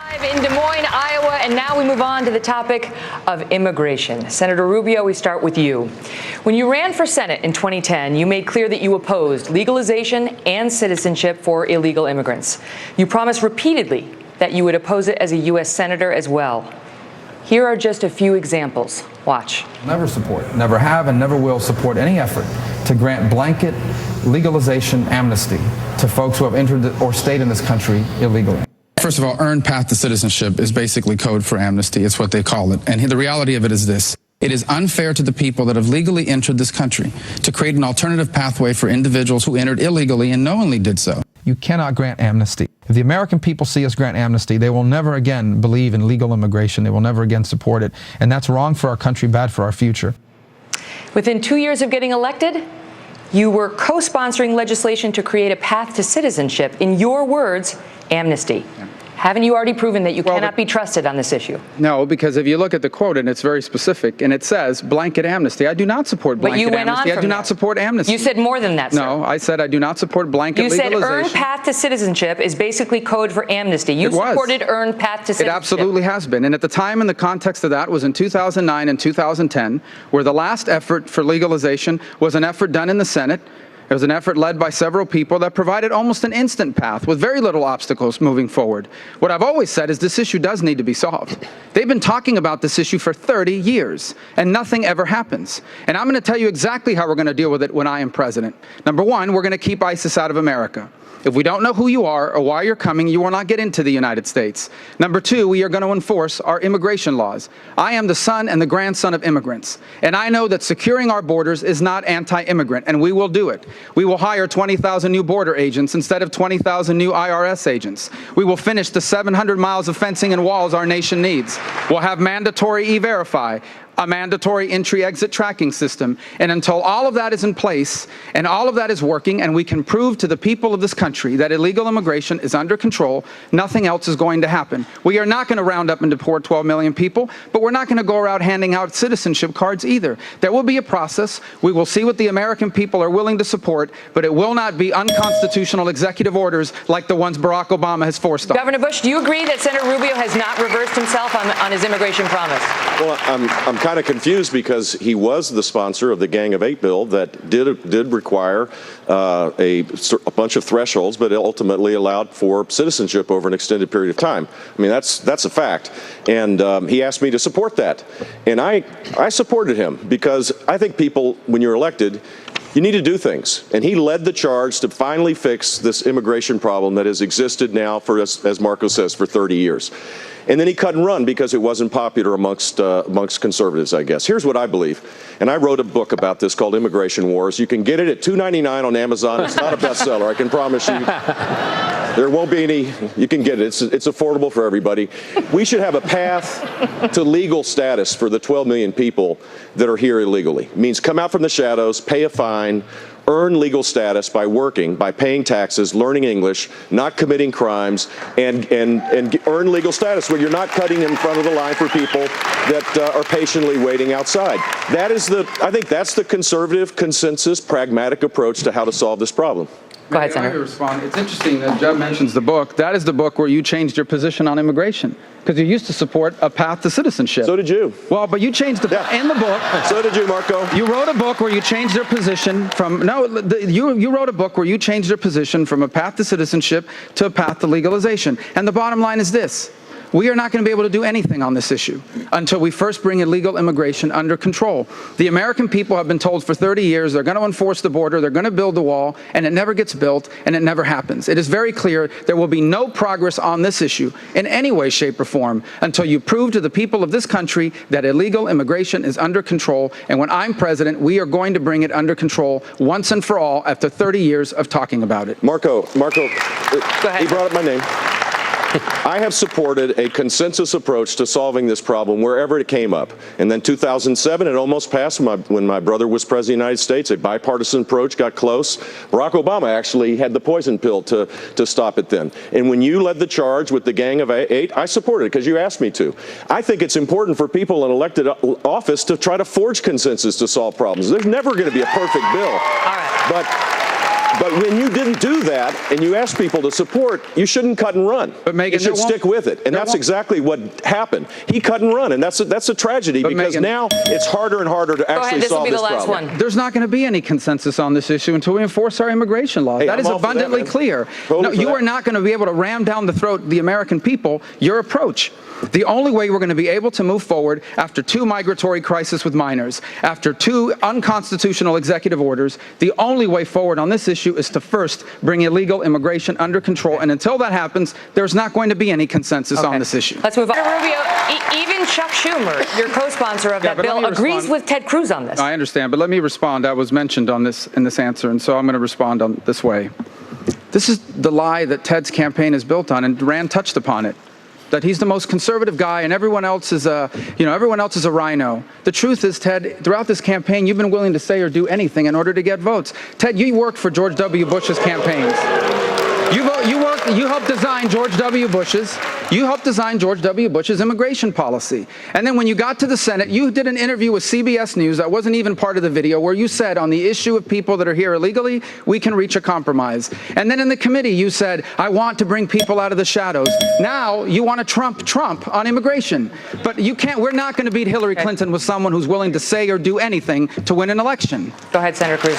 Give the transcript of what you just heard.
In Des Moines, Iowa, and now we move on to the topic of immigration. Senator Rubio, we start with you. When you ran for Senate in 2010, you made clear that you opposed legalization and citizenship for illegal immigrants. You promised repeatedly that you would oppose it as a U.S. Senator as well. Here are just a few examples. Watch. Never support, never have, and never will support any effort to grant blanket legalization amnesty to folks who have entered or stayed in this country illegally. First of all, earned path to citizenship is basically code for amnesty. It's what they call it. And the reality of it is this. It is unfair to the people that have legally entered this country to create an alternative pathway for individuals who entered illegally and knowingly did so. You cannot grant amnesty. If the American people see us grant amnesty, they will never again believe in legal immigration. They will never again support it. And that's wrong for our country, bad for our future. Within 2 years of getting elected, you were co-sponsoring legislation to create a path to citizenship. In your words, amnesty. Haven't you already proven that you cannot be trusted on this issue? No, because if you look at the quote, and it's very specific, and it says blanket amnesty. I do not support blanket amnesty. But you went on I do not support amnesty. You said more than that, sir. No, I said I do not support blanket legalization. You said earned path to citizenship is basically code for amnesty. You supported earned path to citizenship. It absolutely has been. And at the time, in the context of that, was in 2009 and 2010, where the last effort for legalization was an effort done in the Senate. It was an effort led by several people that provided almost an instant path with very little obstacles moving forward. What I've always said is this issue does need to be solved. They've been talking about this issue for 30 years, and nothing ever happens. And I'm going to tell you exactly how we're going to deal with it when I am president. Number one, we're going to keep ISIS out of America. If we don't know who you are or why you're coming, you will not get into the United States. Number two, we are going to enforce our immigration laws. I am the son and the grandson of immigrants, and I know that securing our borders is not anti-immigrant, and we will do it. We will hire 20,000 new border agents instead of 20,000 new IRS agents. We will finish the 700 miles of fencing and walls our nation needs. We'll have mandatory E-Verify, a mandatory entry-exit tracking system. And until all of that is in place and all of that is working and we can prove to the people of this country that illegal immigration is under control, nothing else is going to happen. We are not going to round up and deport 12 million people, but we're not going to go around handing out citizenship cards either. There will be a process. We will see what the American people are willing to support, but it will not be unconstitutional executive orders like the ones Barack Obama has forced on. Governor Bush, do you agree that Senator Rubio has not reversed himself on his immigration promise? Well, I'm kind of confused because he was the sponsor of the Gang of Eight bill that did require a bunch of thresholds, but it ultimately allowed for citizenship over an extended period of time. I mean, that's a fact. And he asked me to support that. And I supported him because I think people, when you're elected, you need to do things. And he led the charge to finally fix this immigration problem that has existed now for, as Marco says, for 30 years. And then he cut and run because it wasn't popular amongst conservatives, I guess. Here's what I believe. And I wrote a book about this called Immigration Wars. You can get it at $2.99 on Amazon. It's not a bestseller, I can promise you. There won't be any, you can get it. It's affordable for everybody. We should have a path to legal status for the 12 million people that are here illegally. It means come out from the shadows, pay a fine, earn legal status by working, by paying taxes, learning English, not committing crimes, and earn legal status where you're not cutting in front of the line for people that are patiently waiting outside. That is I think that's the conservative consensus, pragmatic approach to how to solve this problem. Go ahead, Senator. Respond. It's interesting that Jeb mentions the book. That is the book where you changed your position on immigration, because you used to support a path to citizenship. So did you. Well, but you changed in the book. So did you, Marco. You wrote a book where you changed your position from you wrote a book where you changed your position from a path to citizenship to a path to legalization. And the bottom line is this. We are not going to be able to do anything on this issue until we first bring illegal immigration under control. The American people have been told for 30 years they're going to enforce the border, they're going to build the wall, and it never gets built, and it never happens. It is very clear there will be no progress on this issue in any way, shape, or form until you prove to the people of this country that illegal immigration is under control. And when I'm president, we are going to bring it under control once and for all after 30 years of talking about it. Marco, Go ahead. He brought up my name. I have supported a consensus approach to solving this problem wherever it came up. And then 2007, it almost passed when my brother was president of the United States. A bipartisan approach got close. Barack Obama actually had the poison pill to stop it then. And when you led the charge with the Gang of Eight, I supported it because you asked me to. I think it's important for people in elected office to try to forge consensus to solve problems. There's never going to be a perfect bill. All right. But But when you didn't do that and you asked people to support, you shouldn't cut and run. But Megan, you should stick with it. And that's exactly what happened. He cut and run, and that's a tragedy because Megan, now it's harder and harder to actually solve this problem. This will be the last one. There's not going to be any consensus on this issue until we enforce our immigration laws. Hey, that is abundantly clear. No, you are not going to be able to ram down the throat of the American people your approach. The only way we're going to be able to move forward after 2 migratory crises with minors, after 2 unconstitutional executive orders, the only way forward on this issue is to first bring illegal immigration under control. And until that happens, there's not going to be any consensus on this issue. Let's move on. Rubio, even Chuck Schumer, your co-sponsor of that bill, agrees with Ted Cruz on this. I understand, but let me respond. I was mentioned on this in this answer, and so I'm going to respond on this way. This is the lie that Ted's campaign is built on, and Rand touched upon it. That he's the most conservative guy and everyone else is a rhino. The truth is, Ted, throughout this campaign, you've been willing to say or do anything in order to get votes. Ted, you worked for George W. Bush's campaigns. You helped design George W. Bush's immigration policy. And then when you got to the Senate, you did an interview with CBS News that wasn't even part of the video where you said on the issue of people that are here illegally, we can reach a compromise. And then in the committee, you said, I want to bring people out of the shadows. Now you want to trump on immigration. But you can't, we're not going to beat Hillary Clinton with someone who's willing to say or do anything to win an election. Go ahead, Senator Cruz.